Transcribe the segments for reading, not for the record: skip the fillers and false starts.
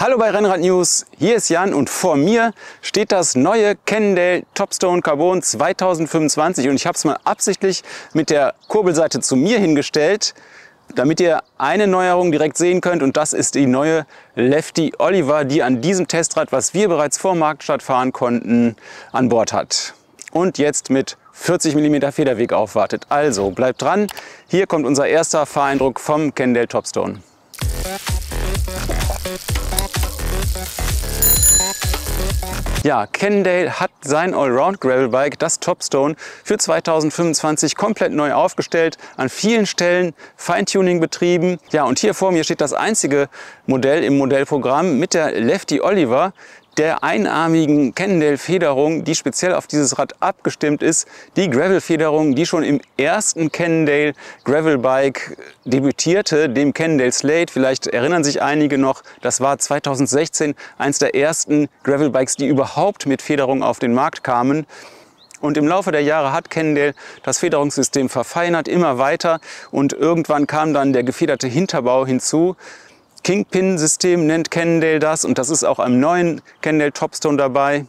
Hallo bei Rennrad News, hier ist Jan und vor mir steht das neue Cannondale Topstone Carbon 2025 und ich habe es mal absichtlich mit der Kurbelseite zu mir hingestellt, damit ihr eine Neuerung direkt sehen könnt, und das ist die neue Lefty Oliver, die an diesem Testrad, was wir bereits vor Marktstart fahren konnten, an Bord hat und jetzt mit 40 mm Federweg aufwartet. Also bleibt dran, hier kommt unser erster Fahreindruck vom Cannondale Topstone. Ja, Cannondale hat sein Allround Gravelbike, das Topstone, für 2025 komplett neu aufgestellt, an vielen Stellen Feintuning betrieben. Ja, und hier vor mir steht das einzige Modell im Modellprogramm mit der Lefty Oliver, der einarmigen Cannondale-Federung, die speziell auf dieses Rad abgestimmt ist. Die Gravel-Federung, die schon im ersten Cannondale Gravelbike debütierte, dem Cannondale Slate. Vielleicht erinnern sich einige noch, das war 2016 eins der ersten Gravelbikes, die überhaupt mit Federung auf den Markt kamen. Und im Laufe der Jahre hat Cannondale das Federungssystem verfeinert, immer weiter, und irgendwann kam dann der gefederte Hinterbau hinzu. Kingpin-System nennt Cannondale das, und das ist auch am neuen Cannondale Topstone dabei.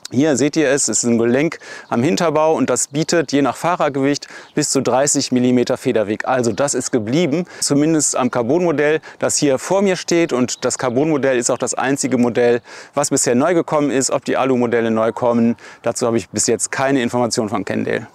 Hier seht ihr es ist ein Gelenk am Hinterbau und das bietet je nach Fahrergewicht bis zu 30 mm Federweg. Also das ist geblieben, zumindest am Carbon-Modell, das hier vor mir steht, und das Carbon-Modell ist auch das einzige Modell, was bisher neu gekommen ist. Ob die Alu-Modelle neu kommen, dazu habe ich bis jetzt keine Information von Cannondale.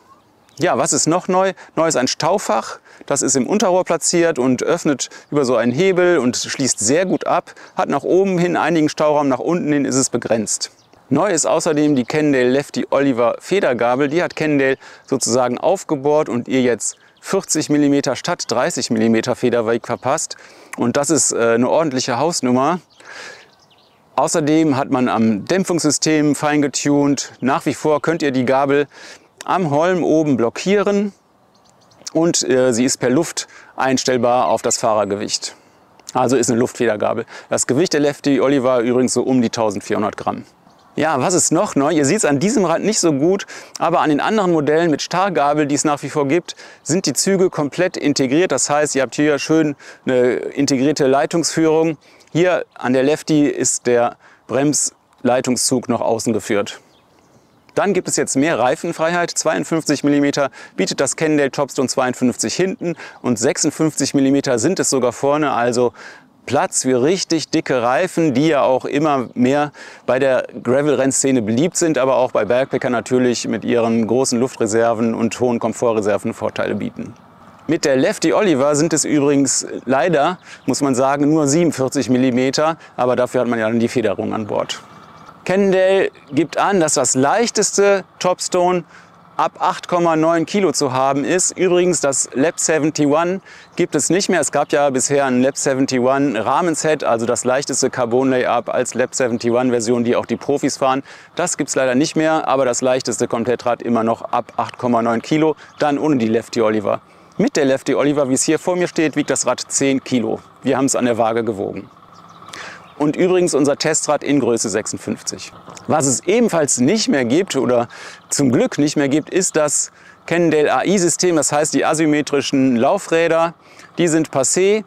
Ja, was ist noch neu? Neu ist ein Staufach. Das ist im Unterrohr platziert und öffnet über so einen Hebel und schließt sehr gut ab. Hat nach oben hin einigen Stauraum, nach unten hin ist es begrenzt. Neu ist außerdem die Cannondale Lefty Oliver Federgabel. Die hat Cannondale sozusagen aufgebohrt und ihr jetzt 40 mm statt 30 mm Federweg verpasst. Und das ist eine ordentliche Hausnummer. Außerdem hat man am Dämpfungssystem fein getunt. Nach wie vor könnt ihr die Gabel am Holm oben blockieren, und sie ist per Luft einstellbar auf das Fahrergewicht. Also ist eine Luftfedergabel. Das Gewicht der Lefty Oliver übrigens so um die 1400 Gramm. Ja, was ist noch neu? Ihr seht es an diesem Rad nicht so gut, aber an den anderen Modellen mit Starrgabel, die es nach wie vor gibt, sind die Züge komplett integriert. Das heißt, ihr habt hier schön eine integrierte Leitungsführung. Hier an der Lefty ist der Bremsleitungszug noch außen geführt. Dann gibt es jetzt mehr Reifenfreiheit. 52 mm bietet das Cannondale Topstone 52 hinten und 56 mm sind es sogar vorne. Also Platz für richtig dicke Reifen, die ja auch immer mehr bei der Gravel-Rennszene beliebt sind, aber auch bei Bergpackern natürlich mit ihren großen Luftreserven und hohen Komfortreserven Vorteile bieten. Mit der Lefty Oliver sind es übrigens leider, muss man sagen, nur 47 mm, aber dafür hat man ja dann die Federung an Bord. Cannondale gibt an, dass das leichteste Topstone ab 8,9 Kilo zu haben ist. Übrigens, das Lab 71 gibt es nicht mehr. Es gab ja bisher ein Lab 71 Rahmenset, also das leichteste Carbon-Layup als Lab 71 Version, die auch die Profis fahren. Das gibt es leider nicht mehr, aber das leichteste Komplettrad immer noch ab 8,9 Kilo, dann ohne die Lefty Oliver. Mit der Lefty Oliver, wie es hier vor mir steht, wiegt das Rad 10 Kilo. Wir haben es an der Waage gewogen. Und übrigens unser Testrad in Größe 56. Was es ebenfalls nicht mehr gibt oder zum Glück nicht mehr gibt, ist das Cannondale AI-System. Das heißt, die asymmetrischen Laufräder, die sind passé.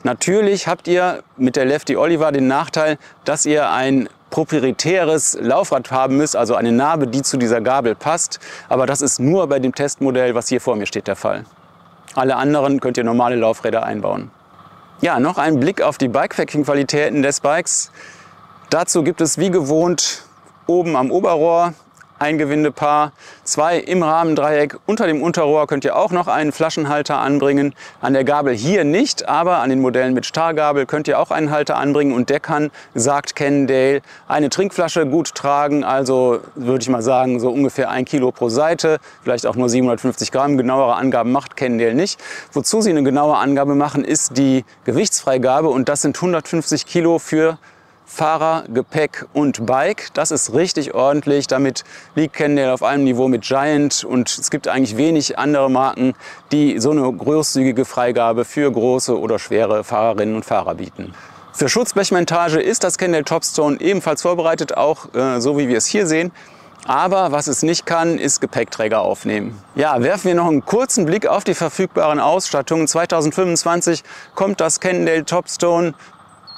Natürlich habt ihr mit der Lefty Oliver den Nachteil, dass ihr ein proprietäres Laufrad haben müsst, also eine Narbe, die zu dieser Gabel passt. Aber das ist nur bei dem Testmodell, was hier vor mir steht, der Fall. Alle anderen könnt ihr normale Laufräder einbauen. Ja, noch ein Blick auf die Bikepacking-Qualitäten des Bikes. Dazu gibt es wie gewohnt oben am Oberrohr ein Gewindepaar, 2 im Rahmendreieck. Unter dem Unterrohr könnt ihr auch noch einen Flaschenhalter anbringen. An der Gabel hier nicht, aber an den Modellen mit Starrgabel könnt ihr auch einen Halter anbringen. Und der kann, sagt Cannondale, eine Trinkflasche gut tragen. Also würde ich mal sagen, so ungefähr 1 Kilo pro Seite, vielleicht auch nur 750 Gramm. Genauere Angaben macht Cannondale nicht. Wozu sie eine genaue Angabe machen, ist die Gewichtsfreigabe. Und das sind 150 Kilo für Fahrer, Gepäck und Bike. Das ist richtig ordentlich. Damit liegt Cannondale auf einem Niveau mit Giant, und es gibt eigentlich wenig andere Marken, die so eine großzügige Freigabe für große oder schwere Fahrerinnen und Fahrer bieten. Für Schutzblechmontage ist das Cannondale Topstone ebenfalls vorbereitet, auch so wie wir es hier sehen. Aber was es nicht kann, ist Gepäckträger aufnehmen. Ja, werfen wir noch einen kurzen Blick auf die verfügbaren Ausstattungen. 2025 kommt das Cannondale Topstone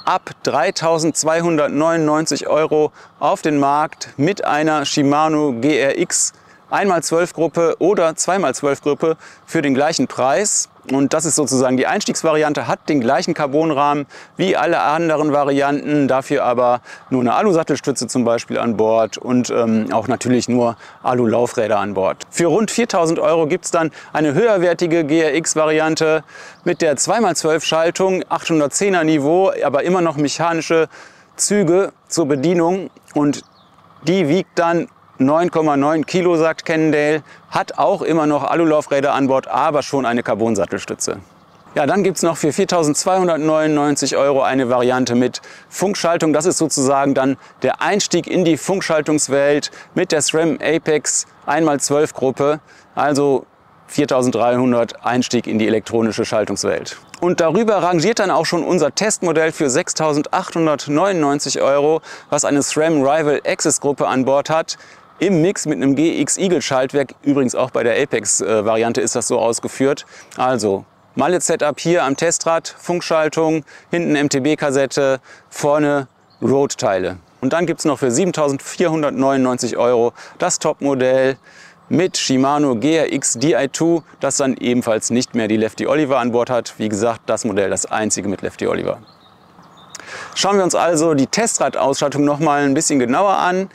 ab 3.299 € auf den Markt mit einer Shimano GRX 1x12 Gruppe oder 2x12 Gruppe für den gleichen Preis. Und das ist sozusagen die Einstiegsvariante, hat den gleichen Carbonrahmen wie alle anderen Varianten, dafür aber nur eine Alu-Sattelstütze zum Beispiel an Bord und auch natürlich nur Alu-Laufräder an Bord. Für rund 4.000 € gibt es dann eine höherwertige GRX-Variante mit der 2x12 Schaltung, 810er Niveau, aber immer noch mechanische Züge zur Bedienung, und die wiegt dann 9,9 Kilo, sagt Cannondale, hat auch immer noch Alulaufräder an Bord, aber schon eine Carbon-Sattelstütze. Ja, dann gibt es noch für 4.299 € eine Variante mit Funkschaltung. Das ist sozusagen dann der Einstieg in die Funkschaltungswelt mit der SRAM Apex 1x12 Gruppe, also 4.300 Einstieg in die elektronische Schaltungswelt. Und darüber rangiert dann auch schon unser Testmodell für 6.899 €, was eine SRAM Rival Access Gruppe an Bord hat. Im Mix mit einem GX Eagle Schaltwerk, übrigens auch bei der Apex-Variante ist das so ausgeführt. Also Mallet-Setup hier am Testrad, Funkschaltung, hinten MTB-Kassette, vorne Road-Teile. Und dann gibt es noch für 7.499 € das Topmodell mit Shimano GRX Di2, das dann ebenfalls nicht mehr die Lefty Oliver an Bord hat. Wie gesagt, das Modell das einzige mit Lefty Oliver. Schauen wir uns also die Testradausstattung noch mal ein bisschen genauer an.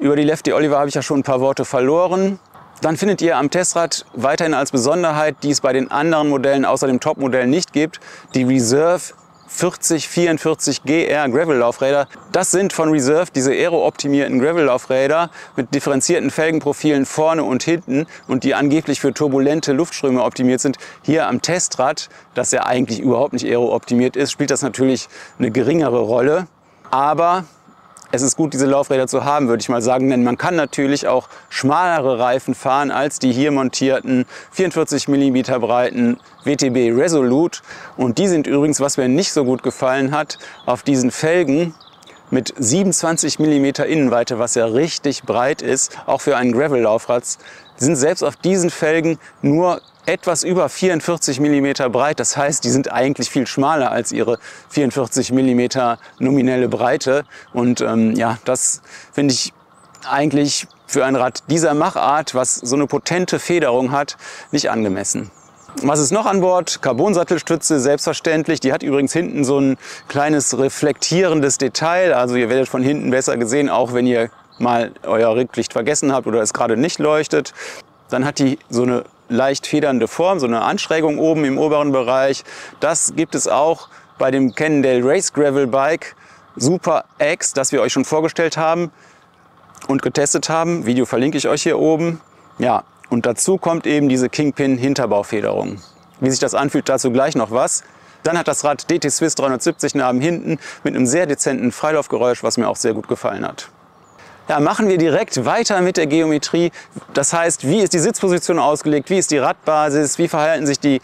Über die Lefty Oliver habe ich ja schon ein paar Worte verloren. Dann findet ihr am Testrad weiterhin als Besonderheit, die es bei den anderen Modellen außer dem Topmodell nicht gibt, die Reserve 4044 GR Gravel-Laufräder. Das sind von Reserve diese aero-optimierten Gravel-Laufräder mit differenzierten Felgenprofilen vorne und hinten und die angeblich für turbulente Luftströme optimiert sind. Hier am Testrad, das ja eigentlich überhaupt nicht aero-optimiert ist, spielt das natürlich eine geringere Rolle. Aber es ist gut, diese Laufräder zu haben, würde ich mal sagen, denn man kann natürlich auch schmalere Reifen fahren als die hier montierten 44 mm breiten WTB Resolute. Und die sind übrigens, was mir nicht so gut gefallen hat, auf diesen Felgen mit 27 mm Innenweite, was ja richtig breit ist, auch für einen Gravel-Laufrad, sind selbst auf diesen Felgen nur etwas über 44 mm breit. Das heißt, die sind eigentlich viel schmaler als ihre 44 mm nominelle Breite. Und ja, das finde ich eigentlich für ein Rad dieser Machart, was so eine potente Federung hat, nicht angemessen. Was ist noch an Bord? Carbon-Sattelstütze, selbstverständlich. Die hat übrigens hinten so ein kleines reflektierendes Detail. Also ihr werdet von hinten besser gesehen, auch wenn ihr mal euer Rücklicht vergessen habt oder es gerade nicht leuchtet. Dann hat die so eine leicht federnde Form, so eine Anschrägung oben im oberen Bereich. Das gibt es auch bei dem Cannondale Race Gravel Bike Super X, das wir euch schon vorgestellt haben und getestet haben. Video verlinke ich euch hier oben. Ja, und dazu kommt eben diese Kingpin Hinterbaufederung. Wie sich das anfühlt, dazu gleich noch was. Dann hat das Rad DT Swiss 370 Narben hinten mit einem sehr dezenten Freilaufgeräusch, was mir auch sehr gut gefallen hat. Ja, machen wir direkt weiter mit der Geometrie. Das heißt, wie ist die Sitzposition ausgelegt, wie ist die Radbasis, wie verhalten sich die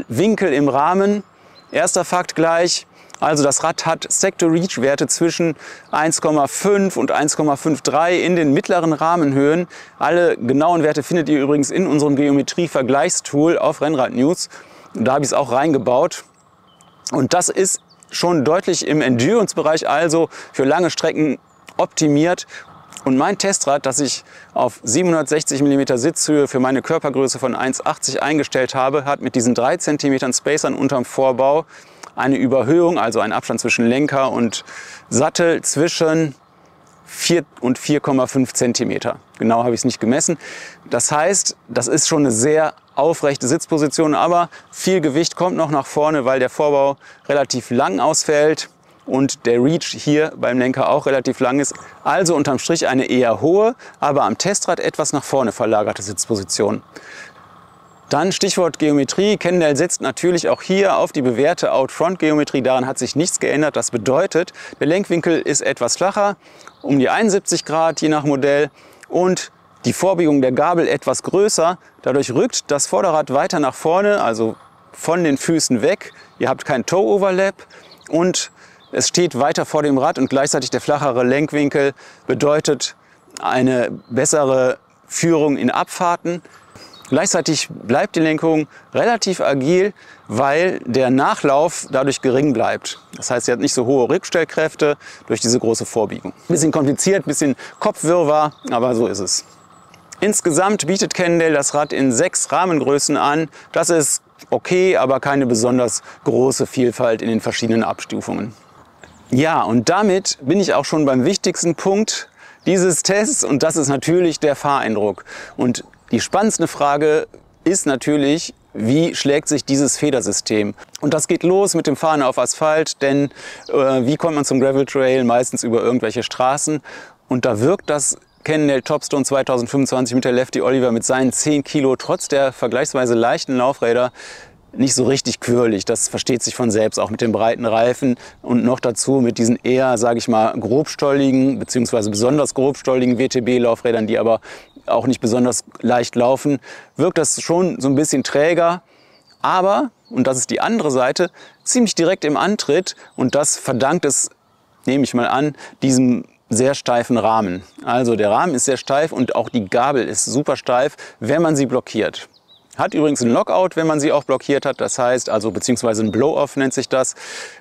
Winkel im Rahmen. Erster Fakt gleich, also das Rad hat Sector-Reach-Werte zwischen 1,5 und 1,53 in den mittleren Rahmenhöhen. Alle genauen Werte findet ihr übrigens in unserem Geometrie-Vergleichstool auf Rennrad News. Da habe ich es auch reingebaut. Und das ist schon deutlich im Endurance-Bereich, also für lange Strecken optimiert. Und mein Testrad, das ich auf 760 mm Sitzhöhe für meine Körpergröße von 1,80 eingestellt habe, hat mit diesen 3 cm Spacern unterm Vorbau eine Überhöhung, also einen Abstand zwischen Lenker und Sattel zwischen 4 und 4,5 cm. Genau habe ich es nicht gemessen. Das heißt, das ist schon eine sehr aufrechte Sitzposition, aber viel Gewicht kommt noch nach vorne, weil der Vorbau relativ lang ausfällt und der Reach hier beim Lenker auch relativ lang ist. Also unterm Strich eine eher hohe, aber am Testrad etwas nach vorne verlagerte Sitzposition. Dann Stichwort Geometrie. Cannondale setzt natürlich auch hier auf die bewährte Out-Front-Geometrie. Daran hat sich nichts geändert. Das bedeutet, der Lenkwinkel ist etwas flacher, um die 71 Grad je nach Modell, und die Vorbiegung der Gabel etwas größer. Dadurch rückt das Vorderrad weiter nach vorne, also von den Füßen weg. Ihr habt kein Toe-Overlap und es steht weiter vor dem Rad, und gleichzeitig der flachere Lenkwinkel bedeutet eine bessere Führung in Abfahrten. Gleichzeitig bleibt die Lenkung relativ agil, weil der Nachlauf dadurch gering bleibt. Das heißt, sie hat nicht so hohe Rückstellkräfte durch diese große Vorbiegung. Bisschen kompliziert, bisschen Kopfwirrwarr, aber so ist es. Insgesamt bietet Cannondale das Rad in 6 Rahmengrößen an. Das ist okay, aber keine besonders große Vielfalt in den verschiedenen Abstufungen. Ja, und damit bin ich auch schon beim wichtigsten Punkt dieses Tests, und das ist natürlich der Fahreindruck. Und die spannendste Frage ist natürlich, wie schlägt sich dieses Federsystem? Und das geht los mit dem Fahren auf Asphalt, denn wie kommt man zum Gravel Trail? Meistens über irgendwelche Straßen. Und da wirkt das Cannondale Topstone 2025 mit der Lefty Oliver mit seinen 10 Kilo trotz der vergleichsweise leichten Laufräder nicht so richtig quirlig. Das versteht sich von selbst, auch mit den breiten Reifen und noch dazu mit diesen eher, sage ich mal, grobstolligen bzw. besonders grobstolligen WTB-Laufrädern, die aber auch nicht besonders leicht laufen, wirkt das schon so ein bisschen träger. Aber, und das ist die andere Seite, ziemlich direkt im Antritt, und das verdankt es, nehme ich mal an, diesem sehr steifen Rahmen. Also der Rahmen ist sehr steif und auch die Gabel ist super steif, wenn man sie blockiert. Hat übrigens ein Lockout, wenn man sie auch blockiert hat. Das heißt, also beziehungsweise ein Blow-off nennt sich das.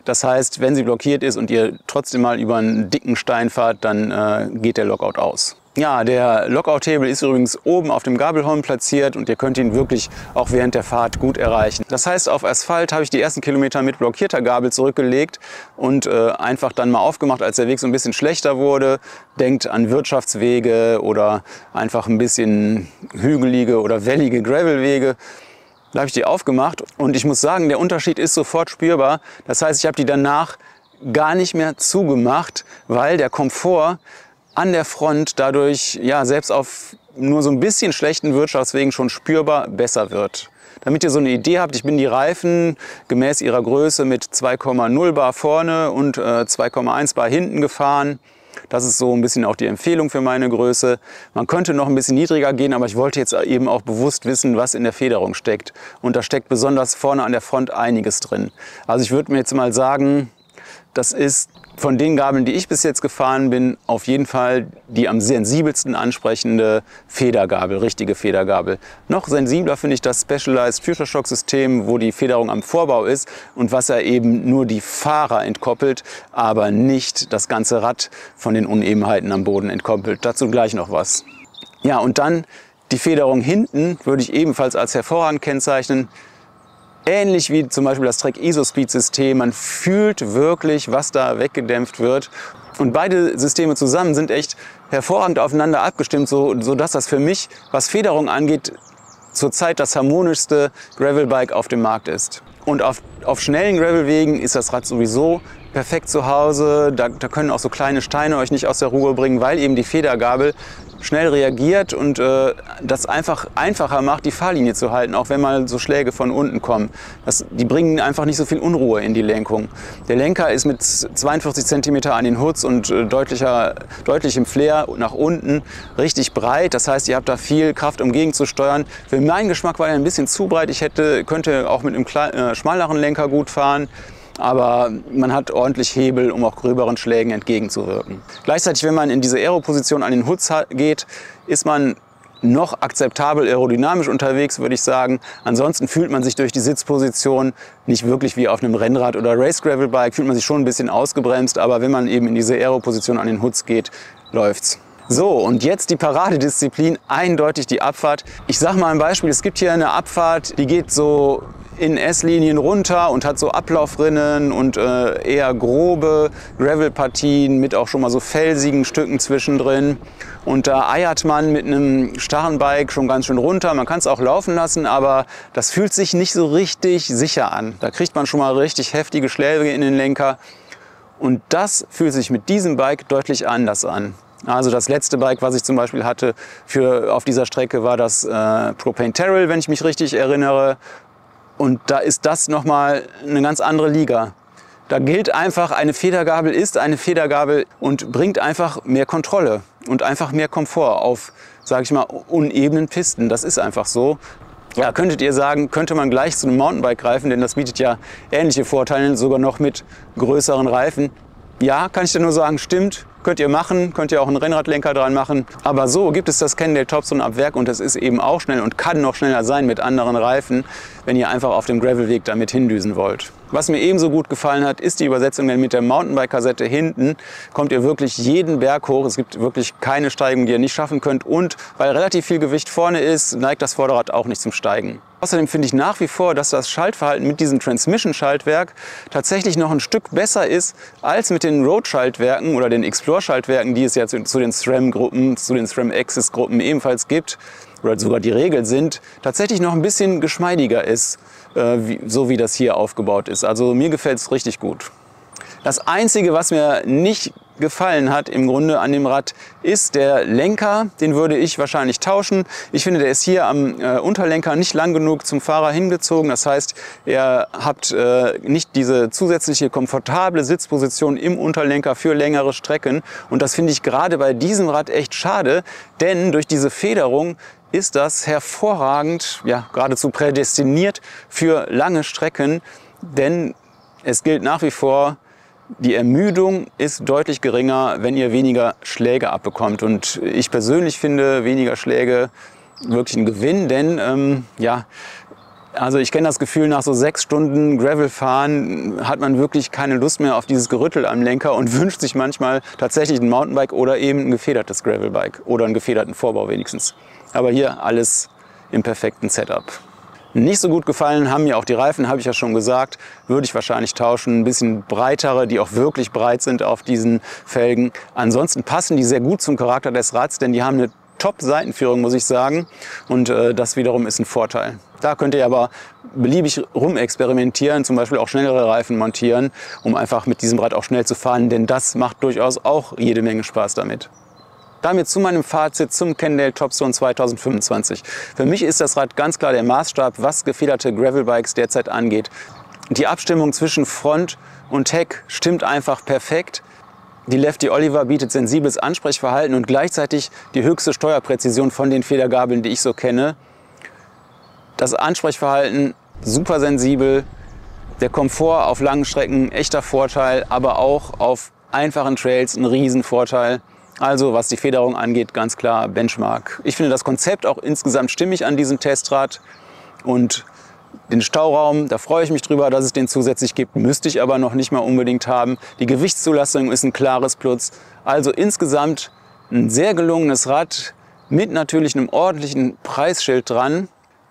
Das heißt, wenn sie blockiert ist und ihr trotzdem mal über einen dicken Stein fahrt, dann geht der Lockout aus. Ja, der Lockout-Hebel ist übrigens oben auf dem Gabelholm platziert und ihr könnt ihn wirklich auch während der Fahrt gut erreichen. Das heißt, auf Asphalt habe ich die ersten Kilometer mit blockierter Gabel zurückgelegt und einfach dann mal aufgemacht, als der Weg so ein bisschen schlechter wurde. Denkt an Wirtschaftswege oder einfach ein bisschen hügelige oder wellige Gravelwege. Da habe ich die aufgemacht und ich muss sagen, der Unterschied ist sofort spürbar. Das heißt, ich habe die danach gar nicht mehr zugemacht, weil der Komfort an der Front dadurch, ja, selbst auf nur so ein bisschen schlechten Wirtschaftswegen schon spürbar besser wird. Damit ihr so eine Idee habt, ich bin die Reifen gemäß ihrer Größe mit 2,0 Bar vorne und 2,1 Bar hinten gefahren. Das ist so ein bisschen auch die Empfehlung für meine Größe. Man könnte noch ein bisschen niedriger gehen, aber ich wollte jetzt eben auch bewusst wissen, was in der Federung steckt. Und da steckt besonders vorne an der Front einiges drin. Also ich würde mir jetzt mal sagen, das ist von den Gabeln, die ich bis jetzt gefahren bin, auf jeden Fall die am sensibelsten ansprechende Federgabel, richtige Federgabel. Noch sensibler finde ich das Specialized Future Shock System, wo die Federung am Vorbau ist und was ja eben nur die Fahrer entkoppelt, aber nicht das ganze Rad von den Unebenheiten am Boden entkoppelt. Dazu gleich noch was. Ja, und dann die Federung hinten würde ich ebenfalls als hervorragend kennzeichnen. Ähnlich wie zum Beispiel das Trek ISO-Speed-System. Man fühlt wirklich, was da weggedämpft wird. Und beide Systeme zusammen sind echt hervorragend aufeinander abgestimmt, sodass das für mich, was Federung angeht, zurzeit das harmonischste Gravelbike auf dem Markt ist. Und auf schnellen Gravelwegen ist das Rad sowieso perfekt zu Hause. Da können auch so kleine Steine euch nicht aus der Ruhe bringen, weil eben die Federgabel schnell reagiert und das einfacher macht, die Fahrlinie zu halten, auch wenn mal so Schläge von unten kommen. Die bringen einfach nicht so viel Unruhe in die Lenkung. Der Lenker ist mit 42 cm an den Hoods und deutlichem Flair nach unten richtig breit. Das heißt, ihr habt da viel Kraft, um gegenzusteuern. Für meinen Geschmack war er ein bisschen zu breit. Ich könnte auch mit einem schmaleren Lenker gut fahren. Aber man hat ordentlich Hebel, um auch gröberen Schlägen entgegenzuwirken. Gleichzeitig, wenn man in diese Aero-Position an den Hoods geht, ist man noch akzeptabel aerodynamisch unterwegs, würde ich sagen. Ansonsten fühlt man sich durch die Sitzposition nicht wirklich wie auf einem Rennrad oder Race-Gravel-Bike, fühlt man sich schon ein bisschen ausgebremst, aber wenn man eben in diese Aero-Position an den Hoods geht, läuft's. So, und jetzt die Paradedisziplin, eindeutig die Abfahrt. Ich sage mal ein Beispiel, es gibt hier eine Abfahrt, die geht so in S-Linien runter und hat so Ablaufrinnen und eher grobe Gravelpartien mit auch schon mal so felsigen Stücken zwischendrin. Und da eiert man mit einem starren Bike schon ganz schön runter. Man kann es auch laufen lassen, aber das fühlt sich nicht so richtig sicher an. Da kriegt man schon mal richtig heftige Schläge in den Lenker. Und das fühlt sich mit diesem Bike deutlich anders an. Also das letzte Bike, was ich zum Beispiel hatte auf dieser Strecke, war das Propane Terrell, wenn ich mich richtig erinnere. Und da ist das nochmal eine ganz andere Liga. Da gilt einfach, eine Federgabel ist eine Federgabel und bringt einfach mehr Kontrolle und einfach mehr Komfort auf, sage ich mal, unebenen Pisten. Das ist einfach so. Ja, könntet ihr sagen, könnte man gleich zu einem Mountainbike greifen, denn das bietet ja ähnliche Vorteile, sogar noch mit größeren Reifen. Ja, kann ich dir nur sagen, stimmt. Könnt ihr machen, könnt ihr auch einen Rennradlenker dran machen. Aber so gibt es das Cannondale Topstone ab Werk und es ist eben auch schnell und kann noch schneller sein mit anderen Reifen, wenn ihr einfach auf dem Gravelweg damit hindüsen wollt. Was mir ebenso gut gefallen hat, ist die Übersetzung, denn mit der Mountainbike-Kassette hinten kommt ihr wirklich jeden Berg hoch. Es gibt wirklich keine Steigung, die ihr nicht schaffen könnt. Und weil relativ viel Gewicht vorne ist, neigt das Vorderrad auch nicht zum Steigen. Außerdem finde ich nach wie vor, dass das Schaltverhalten mit diesem Transmission-Schaltwerk tatsächlich noch ein Stück besser ist als mit den Road-Schaltwerken oder den Explore-Schaltwerken, die es ja zu den SRAM-Gruppen, zu den SRAM-Axis-Gruppen ebenfalls gibt oder sogar die Regel sind, tatsächlich noch ein bisschen geschmeidiger ist, so wie das hier aufgebaut ist. Also mir gefällt es richtig gut. Das Einzige, was mir nicht gefallen hat im Grunde an dem Rad, ist der Lenker. Den würde ich wahrscheinlich tauschen. Ich finde, der ist hier am Unterlenker nicht lang genug zum Fahrer hingezogen. Das heißt, ihr habt nicht diese zusätzliche komfortable Sitzposition im Unterlenker für längere Strecken. Und das finde ich gerade bei diesem Rad echt schade, denn durch diese Federung ist das hervorragend, ja, geradezu prädestiniert für lange Strecken, denn es gilt nach wie vor, die Ermüdung ist deutlich geringer, wenn ihr weniger Schläge abbekommt. Und ich persönlich finde weniger Schläge wirklich ein Gewinn, denn ja, also ich kenne das Gefühl, nach so 6 Stunden Gravelfahren hat man wirklich keine Lust mehr auf dieses Gerüttel am Lenker und wünscht sich manchmal tatsächlich ein Mountainbike oder eben ein gefedertes Gravelbike oder einen gefederten Vorbau wenigstens. Aber hier alles im perfekten Setup. Nicht so gut gefallen haben mir auch die Reifen, habe ich ja schon gesagt. Würde ich wahrscheinlich tauschen. Ein bisschen breitere, die auch wirklich breit sind auf diesen Felgen. Ansonsten passen die sehr gut zum Charakter des Rads, denn die haben eine Top-Seitenführung, muss ich sagen. Und das wiederum ist ein Vorteil. Da könnt ihr aber beliebig rumexperimentieren, zum Beispiel auch schnellere Reifen montieren, um einfach mit diesem Rad auch schnell zu fahren, denn das macht durchaus auch jede Menge Spaß damit. Damit zu meinem Fazit zum Cannondale Topstone 2025. Für mich ist das Rad ganz klar der Maßstab, was gefederte Gravelbikes derzeit angeht. Die Abstimmung zwischen Front und Heck stimmt einfach perfekt. Die Lefty Oliver bietet sensibles Ansprechverhalten und gleichzeitig die höchste Steuerpräzision von den Federgabeln, die ich so kenne. Das Ansprechverhalten super sensibel, der Komfort auf langen Strecken echter Vorteil, aber auch auf einfachen Trails ein Riesenvorteil. Also was die Federung angeht, ganz klar Benchmark. Ich finde das Konzept auch insgesamt stimmig an diesem Testrad und den Stauraum, da freue ich mich drüber, dass es den zusätzlich gibt, müsste ich aber noch nicht mal unbedingt haben. Die Gewichtszulassung ist ein klares Plus. Also insgesamt ein sehr gelungenes Rad mit natürlich einem ordentlichen Preisschild dran.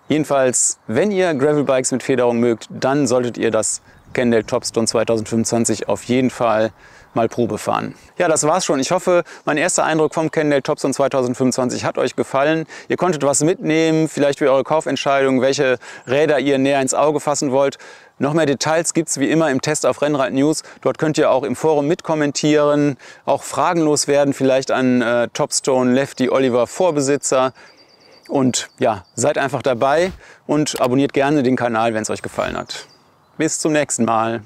Jedenfalls, wenn ihr Gravelbikes mit Federung mögt, dann solltet ihr das Cannondale Topstone 2025 auf jeden Fall mal Probe fahren. Ja, das war's schon. Ich hoffe, mein erster Eindruck vom Cannondale Topstone 2025 hat euch gefallen. Ihr konntet was mitnehmen, vielleicht für eure Kaufentscheidung, welche Räder ihr näher ins Auge fassen wollt. Noch mehr Details gibt es wie immer im Test auf Rennrad News. Dort könnt ihr auch im Forum mitkommentieren, auch Fragen loswerden, vielleicht an Topstone Lefty Oliver Vorbesitzer. Und ja, seid einfach dabei und abonniert gerne den Kanal, wenn es euch gefallen hat. Bis zum nächsten Mal.